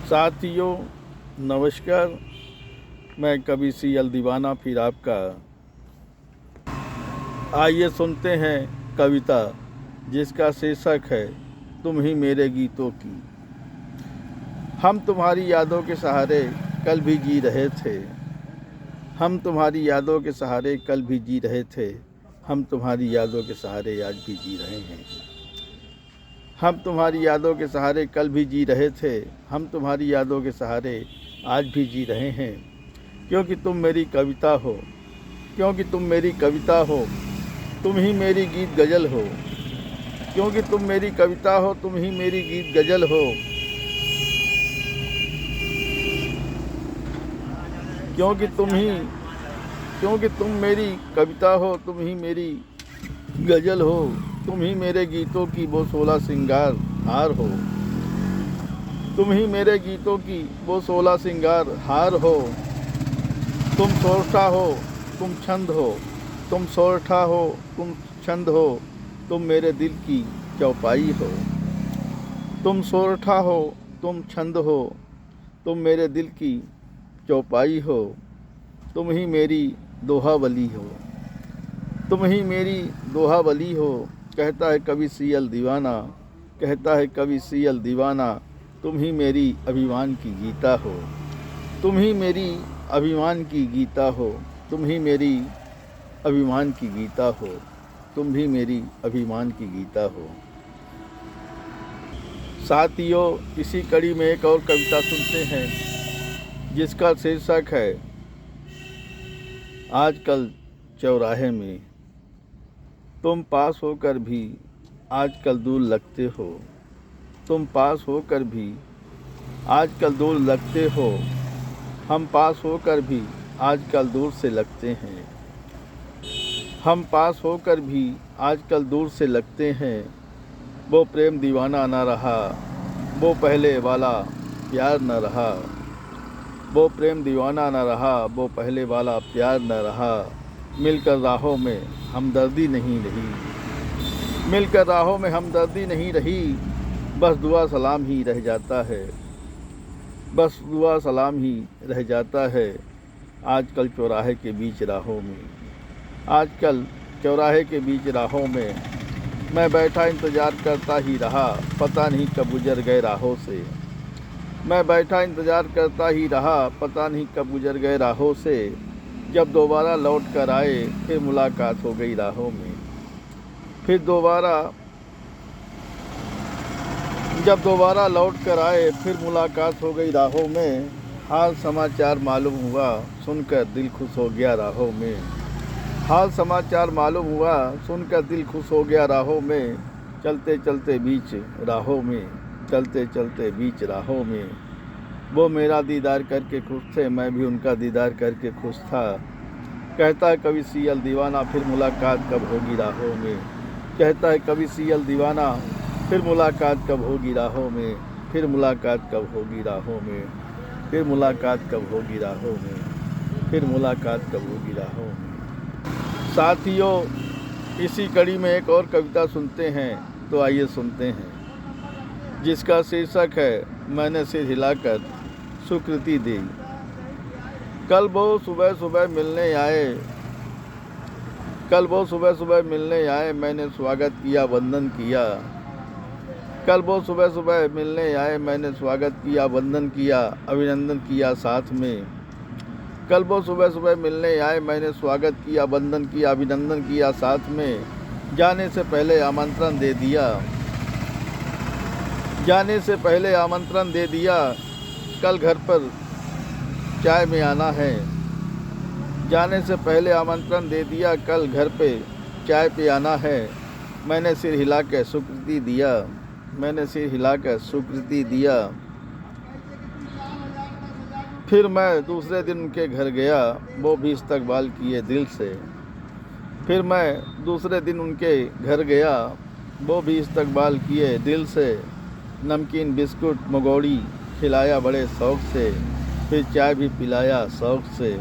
साथियों नमस्कार। मैं कवि सीएल दीवाना फिर आपका। आइए सुनते हैं कविता जिसका शीर्षक है तुम ही मेरे गीतों की। हम तुम्हारी यादों के सहारे कल भी जी रहे थे। हम तुम्हारी यादों के सहारे कल भी जी रहे थे। हम तुम्हारी यादों के सहारे आज भी जी रहे हैं। हम तुम्हारी यादों के सहारे कल भी जी रहे थे। हम तुम्हारी यादों के सहारे आज भी जी रहे हैं। क्योंकि तुम मेरी कविता हो, क्योंकि तुम मेरी कविता हो, तुम ही मेरी गीत गज़ल हो। क्योंकि तुम मेरी कविता हो, तुम ही मेरी गीत गज़ल हो। क्योंकि तुम मेरी कविता हो, तुम ही मेरी गज़ल हो। तुम ही मेरे गीतों की वो 16 श्रृंगार हार हो। तुम ही मेरे गीतों की वो 16 श्रृंगार हार हो। तुम सोरठा हो, तुम छंद हो, तुम सोरठा हो, तुम छंद हो। तुम मेरे दिल की चौपाई हो। तुम सोरठा हो, तुम छंद हो, तुम मेरे दिल की चौपाई हो। तुम ही मेरी दोहावली हो, तुम ही मेरी दोहावली हो। कहता है कवि सीएल दीवाना, कहता है कवि सीएल दीवाना। तुम ही मेरी अभिमान की गीता हो, तुम ही मेरी अभिमान की गीता हो। तुम ही मेरी अभिमान की गीता हो, तुम भी मेरी अभिमान की गीता हो। साथियों इसी कड़ी में एक और कविता सुनते हैं जिसका शीर्षक है आजकल चौराहे में। तुम पास होकर भी आजकल दूर लगते हो। तुम पास होकर भी आजकल दूर लगते हो। हम पास होकर भी आजकल दूर से लगते हैं। हम पास होकर भी आजकल दूर से लगते हैं। वो प्रेम दीवाना न रहा, वो पहले वाला प्यार न रहा। वो प्रेम दीवाना न रहा, वो पहले वाला प्यार न रहा। मिलकर राहों में हमदर्दी नहीं रही, मिलकर राहों में हमदर्दी नहीं रही। बस दुआ सलाम ही रह जाता है, बस दुआ सलाम ही रह जाता है। आजकल चौराहे के बीच राहों में, आजकल चौराहे के बीच राहों में मैं बैठा इंतज़ार करता ही रहा। पता नहीं कब गुजर गए राहों से। मैं बैठा इंतज़ार करता ही रहा, पता नहीं कब गुजर गए राहों से। जब दोबारा लौट कर आए फिर मुलाकात हो गई राहों में। जब दोबारा लौट कर आए फिर मुलाकात हो गई राहों में। हाल समाचार मालूम हुआ सुनकर दिल खुश हो गया राहों में। हाल समाचार मालूम हुआ सुनकर दिल खुश हो गया राहों में। चलते चलते बीच राहों में, चलते चलते बीच राहों में। वो मेरा दीदार करके खुश थे, मैं भी उनका दीदार करके खुश था। कहता है कवि सीएल दीवाना फिर मुलाकात कब होगी राहों में। कहता है कवि सीएल दीवाना फिर मुलाकात कब होगी राहों में। फिर मुलाकात कब होगी राहों में। फिर मुलाकात कब होगी राहों में। फिर मुलाकात कब होगी राहों में। साथियों इसी कड़ी में एक और कविता सुनते हैं, तो आइए सुनते हैं जिसका शीर्षक है मैंने सिर हिलाकर स्वीकृति दी। कल वो सुबह सुबह मिलने आए, कल वो सुबह सुबह मिलने आए, मैंने स्वागत किया वंदन किया। कल वो सुबह सुबह मिलने आए, मैंने स्वागत किया वंदन किया, अभिनंदन किया साथ में। कल वो सुबह सुबह मिलने आए, मैंने स्वागत किया वंदन किया, अभिनंदन किया साथ में। जाने से पहले आमंत्रण दे दिया, जाने से पहले आमंत्रण दे दिया। कल घर पर चाय में आना है। जाने से पहले आमंत्रण दे दिया, कल घर पे चाय पे आना है। मैंने सिर हिलाकर स्वीकृति दिया, मैंने सिर हिलाकर स्वीकृति दिया। फिर मैं दूसरे दिन उनके घर गया, वो भी इस्तकबाल किए दिल से। फिर मैं दूसरे दिन उनके घर गया, वो भी इस्तकबाल किए दिल से। नमकीन बिस्कुट मंगोड़ी खिलाया बड़े शौक़ से, फिर चाय भी पिलाया शौक़ से।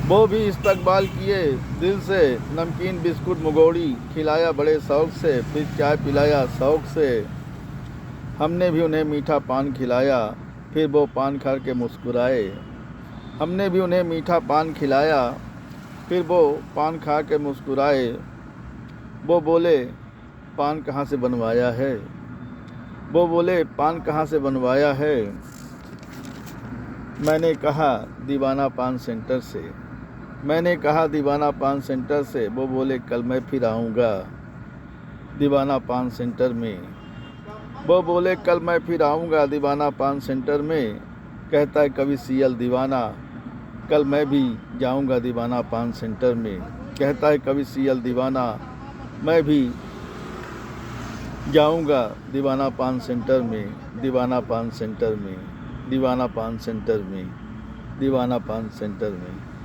वो भी इस्तकबाल किए दिल से। नमकीन बिस्कुट मंगोड़ी खिलाया बड़े शौक़ से, फिर चाय पिलाया शौक़ से। हमने भी उन्हें मीठा पान खिलाया, फिर वो पान खा के मुस्कुराए। हमने भी उन्हें मीठा पान खिलाया, फिर वो पान खा के मुस्कुराए। वो बोले, पान कहाँ से बनवाया है? वो बोले, पान कहाँ से बनवाया है? मैंने कहा, दीवाना पान सेंटर से। मैंने कहा, दीवाना पान सेंटर से। वो बोले, कल मैं फिर आऊँगा दीवाना पान सेंटर में। वो बोले, कल मैं फिर आऊँगा दीवाना पान सेंटर में। कहता है कभी सीएल दीवाना, कल मैं भी जाऊँगा दीवाना पान सेंटर में। कहता है कभी सीएल दीवाना, मैं भी जाऊँगा दीवाना पान सेंटर में, दीवाना पान सेंटर में, दीवाना पान सेंटर में, दीवाना पान सेंटर में।